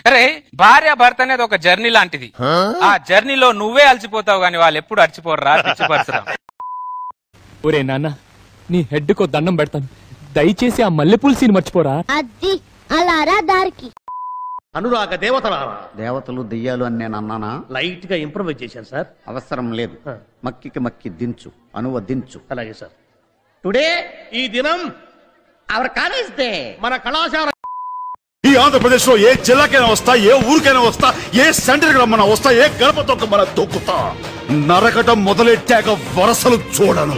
అరే భార్య భర్త అనేది ఒక జర్నీ లాంటిది. ఆ జర్నీలో నువ్వే అలసిపోతావు గాని వాళ్ళు ఎప్పుడు అడిచిపోర్రా పిచ్చిపరచరా. ఒరే నాన్న నీ హెడ్ కో దండం పెడతాను, దయచేసి ఆ మల్లెపూల సీన్ మర్చిపోరా. అది అలారా దారికి అనురాగ దేవతలారా. దేవతలు దెయ్యాలు అని నేను అన్నానా? లైట్ గా ఇంప్రూవైజ్ చేశాను సార్. అవసరం లేదు, మక్కికి మక్కి దించు, అనువదించు. అలాగే సార్. టుడే ఈ దినం అవర్ కాలేజ్ డే, మన కళాశాల. ఈ ఆంధ్రప్రదేశ్ లో ఏ జిల్లాకైనా వస్తా, ఏ ఊరికైనా వస్తా, ఏ సెంటర్ మన వస్తా, ఏ గడప తొక్క మన తొక్కుతా. నరకటం మొదలెట్టాక వరసలు చూడను.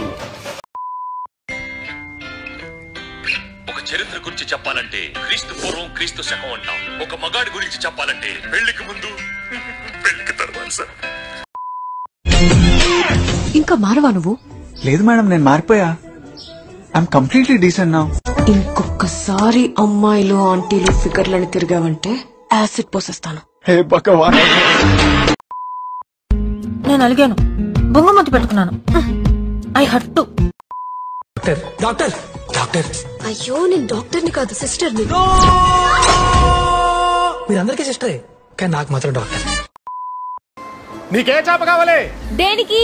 ఒక చరిత్ర గురించి చెప్పాలంటే క్రీస్తు పూర్వం క్రీస్తు శకం అంటాం. ఒక మగాడి గురించి చెప్పాలంటే పెళ్లికి ముందు పెళ్లికి తర్వాత సార్. ఇంకా మారవా నువ్వు? లేదు మేడం, నేను మారిపోయా. I'm completely decent now. ఇంకొకసారి అమ్మాయిలు ఆంటీలు ఫిగర్లను తిరిగావంటే యాసిడ్ పోసేస్తాను. హే భగవాన్, నేను అలిగాను, బొంగమతి పెట్టుకున్నాను. I hurt to. Doctor doctor. అయ్యో నేను డాక్టర్ని కాదు, సిస్టర్ని. మీరందరికీ సిస్టరే, కానీ నాకు మాత్రం డాక్టర్. నీకే చేప కావాలి? దేనికి?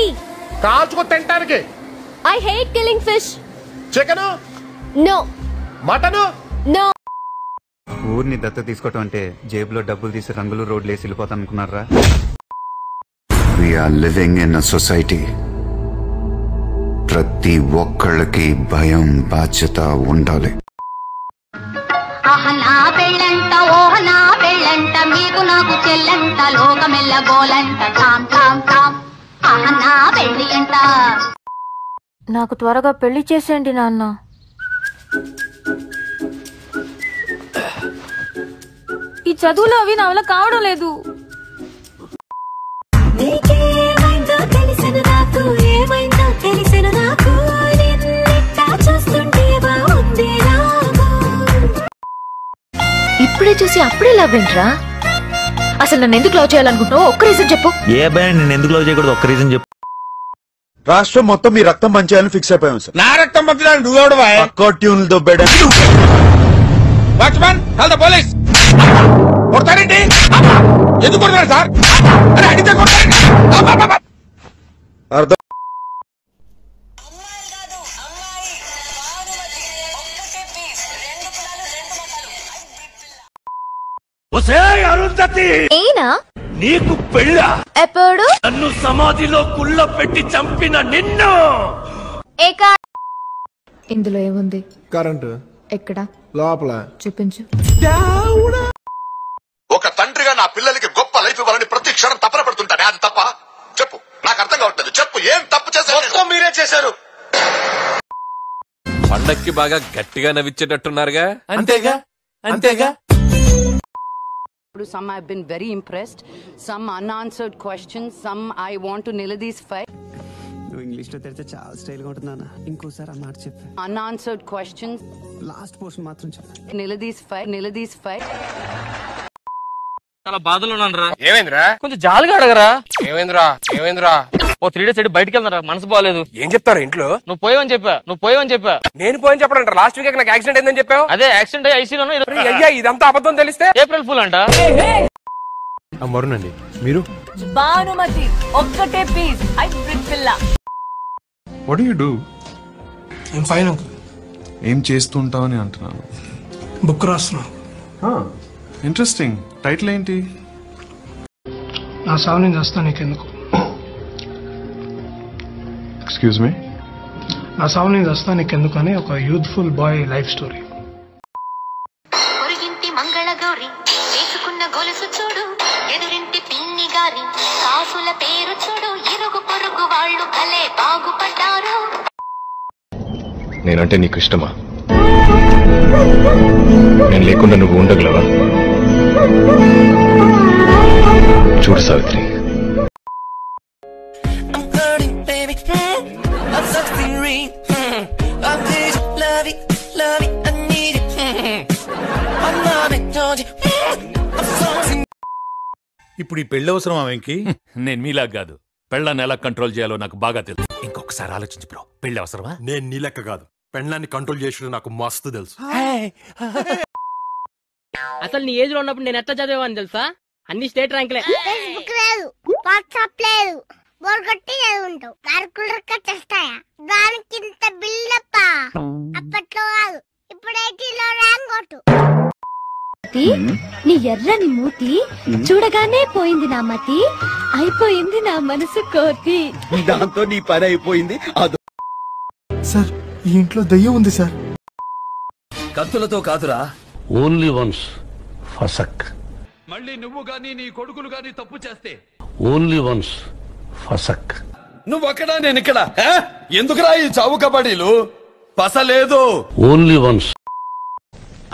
కాల్చుకు తినడానికి. I hate killing fish. Chicken? No. Mutton? No. ఊరిని దత్త తీసుకోవటం అంటే జేబులో డబ్బులు తీసి రంగులు రోడ్లు వేసి వెళ్ళిపోతాను అనుకున్నారా? We are living in a society. ప్రతి ఒక్కళ్ళకి భయం బాధ్యత ఉండాలి. నా పెళ్ళంట ఓహ నా పెళ్ళంట మీకు నాకు చెల్లంట లోకమెల్ల గోలంట ఠామ్ ఠామ్ ఠామ్ నా పెళ్ళి అంట. నాకు త్వరగా పెళ్లి చేసేయండి నాన్న. ఈ చదువులు అవి నా వల్ల కావడం లేదు. ఇప్పుడే చూసి అప్పుడే లవ్ ఏంట్రా? అసలు నన్ను ఎందుకు లవ్ చేయాలనుకుంటున్నావు? ఒక్క రీజన్ చెప్పు. ఏ అబ్బాయి నేను ఎందుకు లవ్ చేయకూడదు? ఒక్క రీజన్ చెప్పు. రాష్ట్రం మొత్తం మీ రక్తం పంచాలని ఫిక్స్ అయిపోయాం సార్. నా రక్తం పంపించడానికి నువ్వెవడవా? ట్యూన్లు దొబ్బేయడం. Watchman, call the police. కొడతారండి? ఎందుకు కొడతారు సార్? అరే అడిగితే కొడతారండి. అర్థం. అరుంధతి, నీకు పెళ్ళా? ఎప్పుడు? నన్ను సమాధిలో కుళ్ళ పెట్టి చంపిన నిన్ను. ఇందులో ఏముంది? కరెంటు. ఎక్కడ? లోపల. చూపించు. ఒక తండ్రిగా నా పిల్లలకి గొప్ప లైఫ్ ఇవ్వాలని ప్రతి క్షణం తపన పడుతుంటానే, అది తప్ప? చెప్పు, నాకు అర్థం కావట్లేదు. చెప్పు, ఏం తప్పు చేశారు? మీరే చేశారు. పండక్కి బాగా గట్టిగా నవ్విచ్చేటట్టున్నారుగా? అంతేగా అంతేగా. Some I've been very impressed. Some unanswered questions. Some I want to Niladhisify. నువ్వు ఇంగ్లీష్ లో తెరిస్తే చాలా స్టైల్ గా ఉంటుందన్న. ఇంకోసారి ఆ మాట చెప్పు. Unanswered questions. లాస్ట్ పోర్షన్ మాత్రం చెప్పు. Niladhisify. చాలా బాధలో ఉన్నానురా. ఏమైందిరా? కొంచెం జాలిగా అడగరా. ఏమైందిరా? ఓ 3 days బయటికి వెళ్తారా, మనసు బాగాలేదు. ఏం చెప్తారు ఇంట్లో? నువ్వు పోయావని చెప్పా. నేను పోయని చెప్పడం. లాస్ట్ వీక్ నాకు యాక్సిడెంట్ అయిందని చెప్పావు. అదే యాక్సిడెంట్ అయ్యి ఐసీలోనూ. అయ్యా, ఇదంతా అబద్ధం తెలిస్తే ఏప్రిల్ ఫుల్ అంట. మరునండి మీరు? భానుమతి ఒక్కటే పీస్ హైబ్రిడ్ పిల్ల. What do you do? I'm fine uncle. ఏం చేస్తుంటావని అంటున్నాను. బుక్ రాస్తున్నా. ఇంట్రెస్టింగ్. టైటిల్ ఏంటి? నా సావు నేను చేస్తా నీకెందుకు. Excuse me? నా సావు నేను చేస్తా నీకెందుకు అని ఒక యూత్ఫుల్ బాయ్ లైఫ్ స్టోరీ. పొరుగింటి మంగళగౌరి వేసుకున్న గొలుసు చూడు, ఎదురింటి పిన్ని గారి కాసుల పేరు చూడు, ఇరుగు పొరుగు వాళ్ళు భలే బాగుపడ్డారు. నేనంటే నీకు ఇష్టమా? నేను లేకుండా నువ్వు ఉండగలవా? చూడు సావిత్రి, ఇప్పుడు ఈ పెళ్లి అవసరం ఆమెకి? నేను మీలా కాదు, పెళ్ళాన్ని ఎలా కంట్రోల్ చేయాలో నాకు బాగా తెలుసు. ఇంకొకసారి ఆలోచించు బ్రో, పెళ్లి అవసరమా? నేను నీ లెక్క కాదు, పెళ్ళాన్ని కంట్రోల్ చేసిన నాకు మస్తు తెలుసు. అసలు నీ ఏజ్ లో ఉన్నప్పుడు నేను ఎట్లా చదివేవాని తెలుసా? అన్ని స్టేట్ ర్యాంకులే. ఫేస్బుక్ లేదు, వాట్సాప్ లేదు, బోర్గొట్టి చదువుంటావు. క్యాల్కులేటర్ కట్టేస్తాయా? దానికి ఇంత బిల్డప్ అప్పట్లో కాదు, ఇప్పుడు 80లో ర్యాంక్ కొట్టు. నీ ఎర్రని మూతి చూడగానే పోయింది నా మతి, అయిపోయింది నా మనసు కోతి. దాంతో నీ పని అయిపోయింది. సార్ ఈ ఇంట్లో దయ్యం ఉంది సార్. కత్తులతో కాదురా, ఓన్లీ వన్స్ ఫసక్. మళ్ళీ నువ్వు గాని నీ కొడుకులు గాని తప్పు చేస్తే ఓన్లీ వన్స్ ఫసక్. నువ్వక్కడా నేనిక్కడ. ఎందుకురా ఈ చావు కబడ్డీలు? పసలేదు. Only once.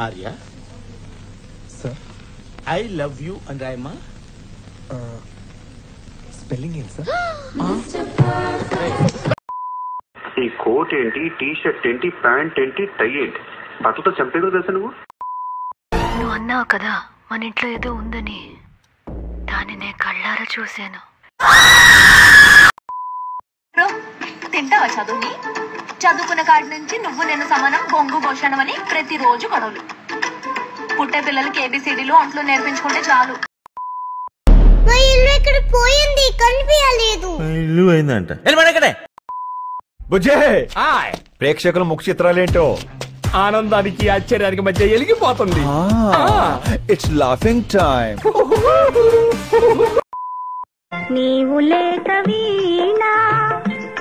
Arya sir, I love you అని రాయమ్మా. స్పెల్లింగ్ ఏంటి సార్? ఈ కోట్ ఏంటి, టీ షర్ట్ ఏంటి, ప్యాంట్ ఏంటి, టై ఏంటి? బట్టలతో చంపేదో తెలుసా నువ్వు? నువ్వు అన్నావు కదా మన ఇంట్లో ఏదో ఉందని, దాన్ని నేను కళ్ళారా చూశాను. తింటావా చదువుని? చదువుకున్న కాడి నుంచి నువ్వు నేను సమానం, బొంగు భోషణం అని ప్రతిరోజు గొడవలు. పుట్టే పిల్లలకి ఏబిసిడీలు ఒంట్లో నేర్పించుకుంటే చాలు. పోయింది, కనిపించలేదు. ఇల్లు అయిందంట. ప్రేక్షకుల ముఖ చిత్రాలేంటో ఆనందానికి ఆశ్చర్యానికి మధ్య ఎలిగిపోతుంది. It's laughing time. నీవు లేక వీణా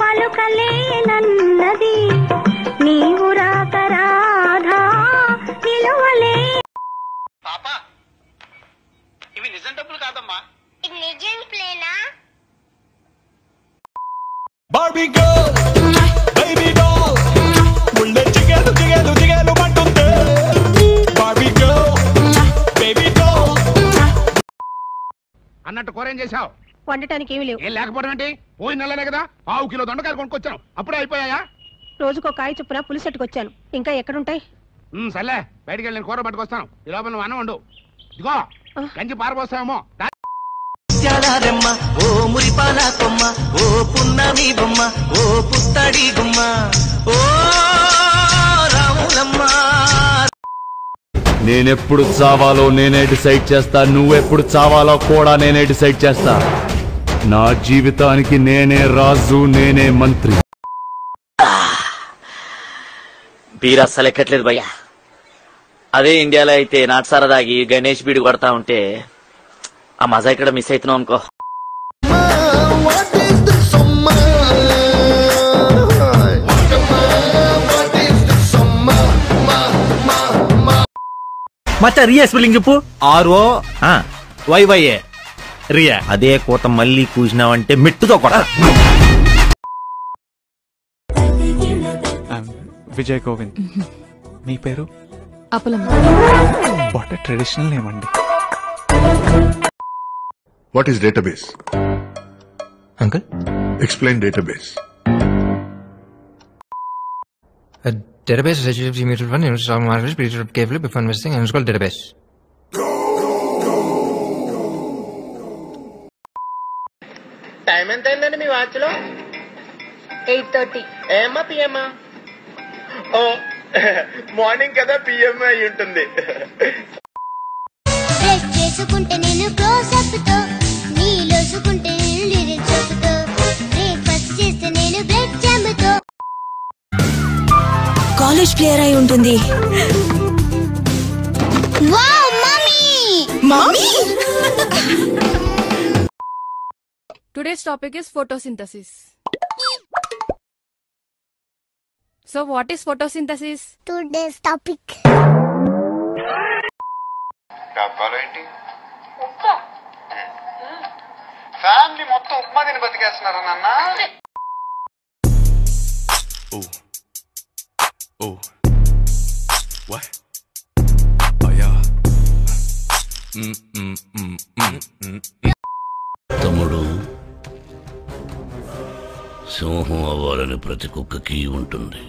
పలుకలేనన్నది, నీవు రాక రాధా నిలువలే. పాపా, ఇవి నిజం డబ్బులు కాదమ్మా. ఇది నిజం ప్లేనా? బార్బీ గర్ల్, బేబీ డాల్, ముళ్ళే జిగేలు జిగేలు జిగేలు మంటుంది. Barbie girl, baby doll. అన్నట్టు కూర ఏం చేశావు? వండటానికి ఏమి లేవు. ఏం లేకపోవడం ఏంటి? పోయిన నెలనే కదా 1/2 కిలో దొండకాయలు కొనుక్కొచ్చాను, అప్పుడే అయిపోయాయా? రోజుకో కాయ చొప్పున పులిసెట్టుకొచ్చాను, ఇంకా ఎక్కడుంటాయి? సర్లే, బయటికి వెళ్ళి నేను కూర పట్టుకొస్తాను. ఈ లోపల నువ్వు అన్నం వండు. ఇదిగో గంజి పారబోస్తావేమో. ఓ మురిపాల కొమ్మ, ఓ పున్నమి బొమ్మ, ఓ పుత్తడి గుమ్మ, ఓ రాములమ్మ. నేనెప్పుడు చావాలో నేనే డిసైడ్ చేస్తా, నువ్వెప్పుడు చావాలో కూడా నేనే డిసైడ్ చేస్తా. నా జీవితానికి నేనే రాజు, నేనే మంత్రి. బీర్ అస్సలు ఎక్కట్లేదు భయ్యా. అదే ఇండియాలో అయితే నాటుసారా దాగి గణేష్ బీడు కొడతా ఉంటే ఆ మజా ఇక్కడ మిస్ అవుతున్నావు అనుకో. మచ్చా రియా స్పెల్లింగ్ చెప్పు. ROYYA రియా. అదే కోత మళ్ళీ కూసినావంటే మెట్టుతో కొడతా. విజయ్ గోవింద్. మీ పేరు? అపలం. వాట్ ఏ ట్రెడిషనల్ నేమ్ అండి. What is database? Uncle? Explain database. A database is HTTP mutual one, used to manage period carefully before investing, and it's called database. Time ఎంత అయిందండి మీ వాచ్ లో? 8:30. ఏమా పిఎమ్మా? ఓ మార్నింగ్ కదా, పిఎం అయి ఉంటుంది. Brush చేసుకుంటే నేను క్లోజ్ అప్ తో, నీలోసుకుంటే నేను లిరిక్స్ చెప్తో, బ్రేక్ఫాస్ట్ చేస్తే నేను బ్రెడ్ జామ్ తో. కాలేజ్ ప్లేయర్ అయి ఉంటుంది. Wow mummy! Mummy! Today's topic is photosynthesis. So what is photosynthesis? Today's topic. డబ్బాలో ఏంటి? ఉప్మా. ఫ్యామిలీ మొత్తం ఉప్మా తిని బతికేస్తున్నారా నాన్న? తమ్ముడు, సింహం అవ్వాలని ప్రతి కుక్కకి ఉంటుంది.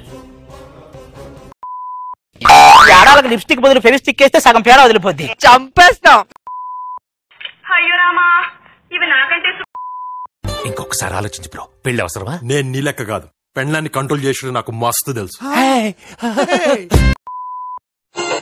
ఏడాలకు లిప్స్టిక్ బదులు ఫెవిస్టిక్ వేస్తే సగం పేడ వదిలిపోద్ది. చంపేస్తాం. అయ్యో రామా, ఇవి నాకంటే ఇంకొకసారి ఆలోచించు బ్రో, పెళ్లి అవసరమా? నేను నీ లెక్క కాదు, పెళ్ళాన్ని కంట్రోల్ చేసి నాకు మస్తు తెలుసు.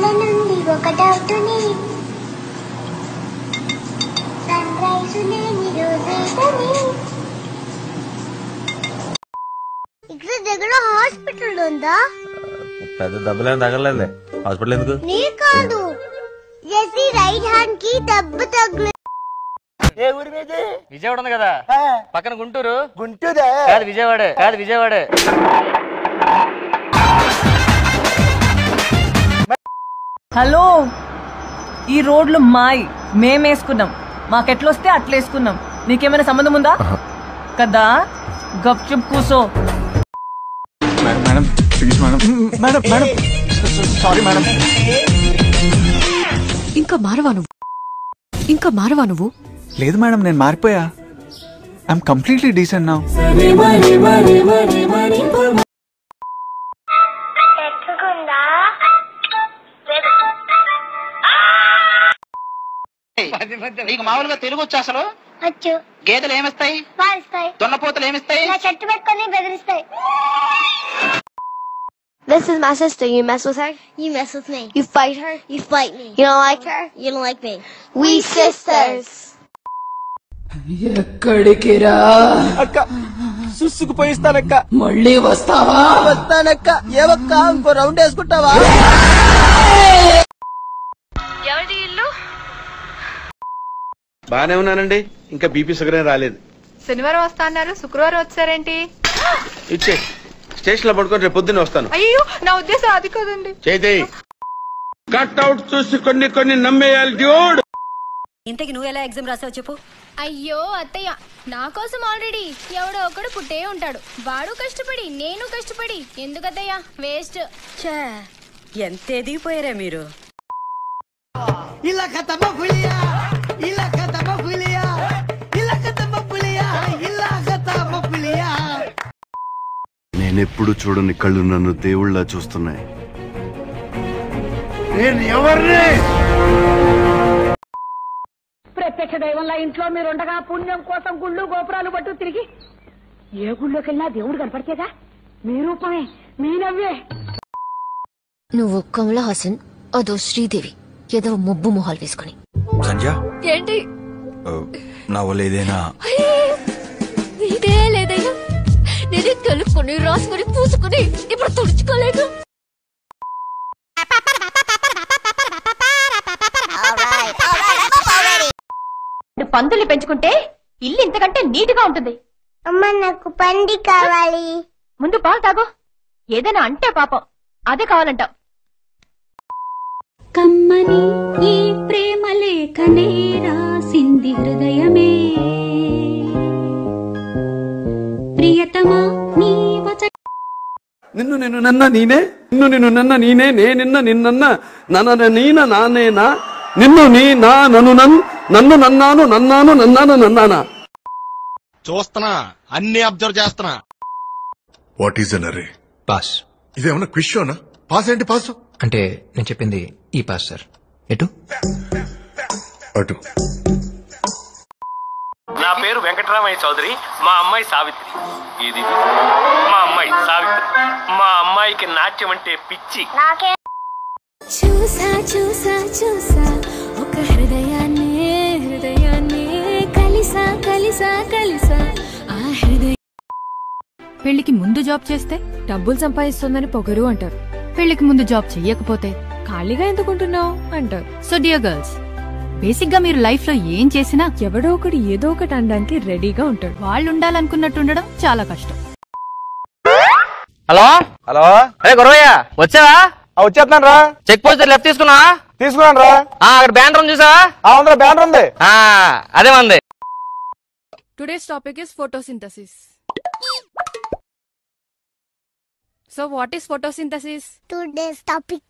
ఇవాళ నుండి ఒక డౌటుని సన్ రైజ్ లేని రోజేదని. ఇక్కడ దగ్గర హాస్పిటల్ ఉందా? పెద్ద దెబ్బలేం తగలలేదులే. హాస్పిటల్ ఎందుకు? నీ కాదు, జెస్సీ రైట్ హ్యాండ్ కి దెబ్బ తగిలి. ఏ ఊరి మీద? విజయవాడ ఉంది కదా, పక్కన గుంటూరు. గుంటూరు కాదు, విజయవాడ కాదు, విజయవాడ. హలో, ఈ రోడ్లు మాయి, మేమేసుకున్నాం. మాకెట్లొస్తే అట్లేసుకున్నాం. నీకేమైనా సంబంధం ఉందా? కదా గప్ చుప్ కూసో. Madam please madam. Madam madam sorry madam. ఇంకా మారవా నువ్వు? లేదు మేడం, నేను మారిపోయా. I'm completely decent now. నీకు మామూలుగా తెలుగు వచ్చా అసలు? వచ్చు. గేదెలు ఏమిస్తాయి? పాలిస్తాయి. దున్నపోతలు ఏమిస్తాయి? నా చెట్టు పెట్టుకొని బెదిరిస్తాయి. This is my sister. You mess with her, you mess with me. You fight her, you fight me. You don't like her, you don't like me. We sisters. ఎక్కడికి రా అక్క? సుసుకు పోయిస్తానక్క. మళ్ళీ వస్తావా? వస్తానక్క. ఏవక్క ఇంకో రౌండ్ వేసుకుంటావా? ఎవరి ఇల్లు? బానే ఉన్నానండి, ఇంకా బీపీ షుగర్ రాలేదు. శనివారం వస్తా అన్నారు, శుక్రవారం వచ్చారేంటి? ఇచ్చే స్టేషన్ లో పడుకొని రేపు పొద్దున్నే వస్తాను. అయ్యో, నా ఉద్దేశం అది కాదండి. చేతి కట్అవుట్ చూసి కొన్ని నమ్మేయాలి డ్యూడ్. ఇంతకి నువ్వు ఎలా ఎగ్జామ్ రాసావు చెప్పు. అయ్యో అత్తయ్య, నా కోసం ఆల్రెడీ ఎవడో ఒకడు పుట్టే ఉంటాడు. వాడు కష్టపడి, నేను కష్టపడి, ఎందుకత్తయ్య వేస్ట్. ఎంత ఎదిగిపోయారా మీరు? ఇలా ఖతమ ఫులియా, ఇలా ఖతమ ఫులియా, ఇలా ఖతమ ఫులియా, ఇలా ఖతమ ఫులియా. నేనెప్పుడు చూడని కళ్ళు నన్ను దేవుళ్ళ చూస్తున్నాయి. నేను ఎవరిని? ప్రత్యక్ష దైవంలా ఇంట్లో మీరుండగా పుణ్యం కోసం గుళ్ళు గోపురాలు పట్టు తిరిగి ఏ గుళ్ళోకి వెళ్ళినా దేవుడు కనపడితేగా మీ రూపమే, మీ నవ్వే. నువ్వు కమలా హాసన్, అదో శ్రీదేవి, ఏదో ముబ్బు మొహాలు వేసుకుని. సంధ్య ఏంటి? నా వల్ల ఏదైనా ఇదే లేదయ్యా, నేనే తెలుసుకుని రాసుకుని పూసుకుని ఇప్పుడు తుడుచుకోలేదు. పందుల్ని పెంచుకుంటే ఇల్లు ఇంతకంటే నీటిగా ఉంటుంది. అమ్మ నాకు పంది కావాలి. ముందు పాలు తాగు. ఏదైనా అంటే పాపం, అదే కావాలంటావు. కమ్మని ఈ ప్రేమ లేఖనే రాసింది హృదయమే, ప్రియతమా నీ వచ. నిన్ను నిన్ను నన్న నీనే, నిన్ను నిన్ను నన్న నీనే, నేనిన్న నిన్నన్న నన్న నీన నానేనా, నిన్ను నీ నా నన్ను నన్ను నన్నాను నన్నాను నన్నాను నన్నానా. చూస్తున్నా, అన్ని అబ్జర్వ్ చేస్తున్నా. వాట్ ఈస్ అన్ అరే? పాస్. ఇదేమన్నా క్విజ్ షోనా? పాస్ ఏంటి పాస్? అంటే నేను చెప్పింది ఈ పాస్ సార్. ఎటు? అటు. నా పేరు వెంకటరామయ్య చౌదరి, మా అమ్మాయి సావిత్రి. ఇది మా అమ్మాయి సావిత్రి. మా అమ్మాయికి నాట్యం అంటే పిచ్చి. చూసా చూసా చూసా ఒక హృదయాన్ని కలిసా కలిసా కలిసా ఆ హృదయ. పెళ్లికి ముందు జాబ్ చేస్తే డబ్బులు సంపాదిస్తుందని పొగరు అంటారు. పెళ్లికి ముందు జాబ్ చెయ్యకపోతే ఖాళీగా ఎందుకుంటున్నావు అంటారు. సో డియర్ గర్ల్స్, బేసిక్ గా మీరు లైఫ్ లో ఏం చేసినా ఎవడో ఒకటి ఏదో ఒకటి అనడానికి రెడీగా ఉంటాడు. వాళ్ళు ఉండాలనుకున్నట్టు ఉండడం చాలా కష్టం. హలో హలో, అరే గురవయ్య వచ్చావా? వచ్చేస్తున్నాను రా. చెక్ పోస్ట్ లెఫ్ట్ తీసుకున్నా? తీసుకున్నాను రా. అక్కడ బ్యానర్ ఉంది చూసావా? అవునరా, బ్యానర్ ఉంది. అదే మంది. Today's topic is photosynthesis. So what is photosynthesis? Today's topic.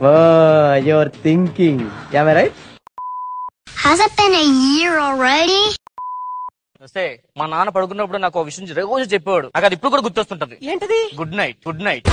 Wow, you're thinking. Am I right? Has it been a year already? వస్తే మా నాన్న పడుకున్నప్పుడు నాకు ఒక విషయం రోజు చెప్పేవాడు. నాకు అది ఇప్పుడు కూడా గుర్తొస్తుంటది. ఏంటది? Good night, good night.